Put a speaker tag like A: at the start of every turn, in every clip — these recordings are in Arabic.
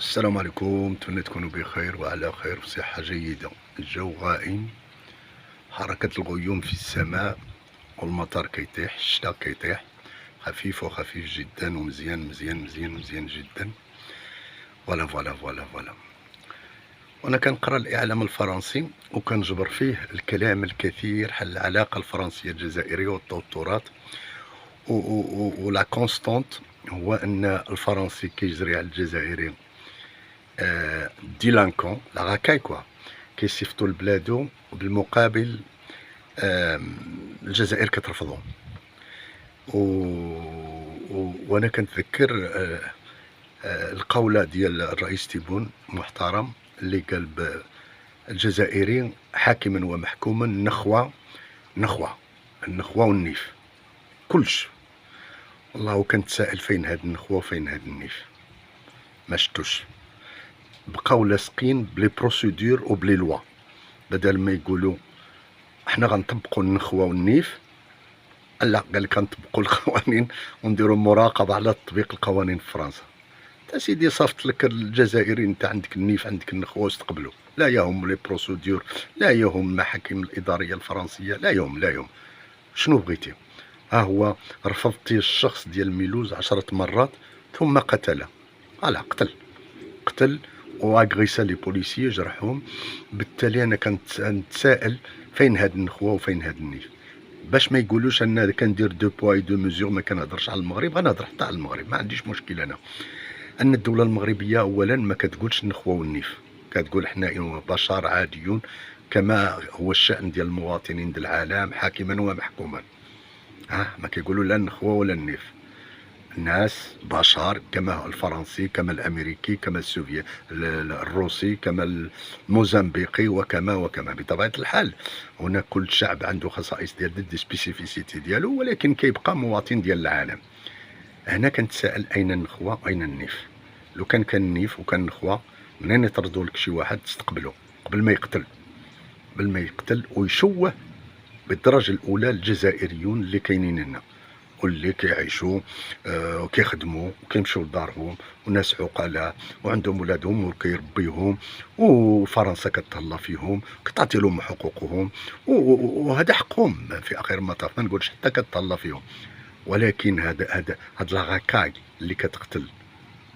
A: السلام عليكم، نتمنى تكونوا بخير وعلى خير في صحة جيدة. الجو غائم، حركة الغيوم في السماء، والمطر كيطيح، الشتا كيطيح خفيف وخفيف جدا ومزيان مزيان مزيان مزيان جدا. فوالا فوالا فوالا فوالا. وانا كنقرا الاعلام الفرنسي وكنجبر فيه الكلام الكثير حول العلاقة الفرنسية الجزائرية والتوترات ولا كونستانت هو ان الفرنسي كيجري على الجزائري ديلانكون لا راكاي كوا، كيصيفطوا لبلادو وبالمقابل الجزائر كترفضهم. وانا كنتذكر القولة ديال الرئيس تيبون محترم اللي قال الجزائري حاكما ومحكوما نخوة والنيف كلش. والله كنتسائل فين هاد النخوة وفين هاد النيف، ما شفتوش. بقاو لاصقين بلي بروسيدور وبلي لوا، بدل ما يقولوا احنا غنطبقوا النخوه والنيف، لا قال لك غنطبقوا القوانين ونديروا مراقبه على تطبيق القوانين في فرنسا. تا سيدي صافط لك الجزائري انت عندك النيف عندك النخوه واستقبلوا، لا يهم لي بروسيدور، لا يهم المحاكم الاداريه الفرنسيه، لا يهم شنو بغيتي. ها هو رفضتي الشخص ديال ميلوز 10 مرات ثم قتله. فوالا قتل واغريسا لي بوليسيي جرحهم. بالتالي انا كنت نتسائل فين هاد النخوه وفين هاد النيف، باش ما يقولوش انا كندير دو بوا دو ميزور ما كنهضرش على المغرب. غنهضر حتى على المغرب، ما عنديش مشكل انا. ان الدوله المغربيه اولا ما كتقولش النخوه والنيف، كتقول احنا بشر عاديون كما هو الشأن ديال المواطنين ديال العالم حاكما ومحكوما. ما كيقولوا لا النخوه ولا النيف. الناس بشر كما الفرنسي كما الامريكي كما الروسي كما الموزمبيقي وكما بطبيعه الحال. هنا كل شعب عنده خصائص ديال دي سبيسيفيسيتي ديالو، ولكن كيبقى مواطن ديال العالم. هنا كنتسائل اين النخوه اين النيف؟ لو كان النيف وكان النخوه منين يطردوا لك شي واحد تستقبله قبل ما يقتل ويشوه بالدرجه الاولى الجزائريون اللي كاينين هنا واللي كيعيشوا وكيخدموا وكيمشيو لدارهم وناس عقلاء وعندهم ولادهم وكيربيهم، وفرنسا كتهلا فيهم كتعطي لهم حقوقهم وهذا حقهم في اخر المطاف، ما نقولش حتى كتهلا فيهم. ولكن هاد لاغاكاي اللي كتقتل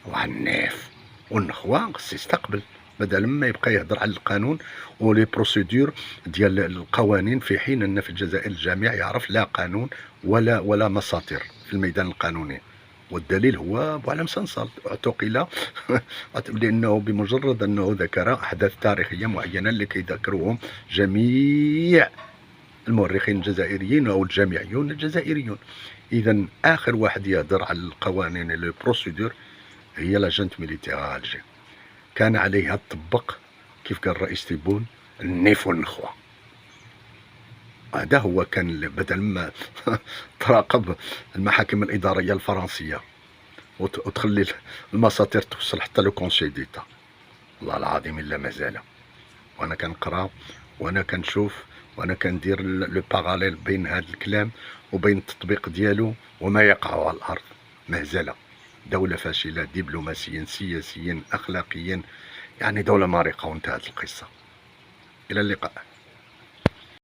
A: والنيف والنخوه خص يستقبل، بدل ما يبقى يهضر على القانون ولي بروسيدور ديال القوانين، في حين ان في الجزائر الجميع يعرف لا قانون ولا مساطر في الميدان القانوني. والدليل هو بوعلم سنصل اعتقل لانه بمجرد انه ذكر احداث تاريخيه معينه اللي كيذكروهم جميع المؤرخين الجزائريين او الجامعيون الجزائريون. اذا اخر واحد يهضر على القوانين لي بروسيدور هي لاجنت ميليتير الجي، كان عليها تطبق كيف قال الرئيس تيبون النيف والنخوة. هذا هو كان بدل ما تراقب المحاكم الإدارية الفرنسية وتخلي المساطير توصل حتى لو كونسي ديتا. والله العظيم إلا مازال. وأنا كنقرا وأنا كنشوف وأنا كندير لو باراليل بين هذا الكلام وبين التطبيق ديالو وما يقع على الأرض. مازال دولة فاشلة دبلوماسيا سياسيا أخلاقيا، يعني دولة مارقة وانتهت القصة. إلى اللقاء.